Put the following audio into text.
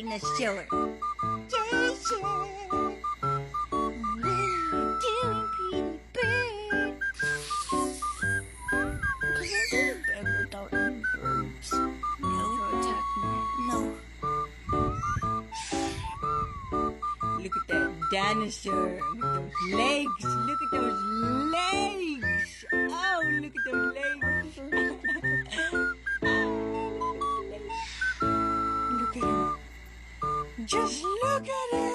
dinosaur. Jason, what are you doing, pretty bird? Because I'm doing bird without any birds. No. You'll attack me. No. Look at that dinosaur with those legs. Look at those legs. Oh, look at those legs. Look at him. Just look at him.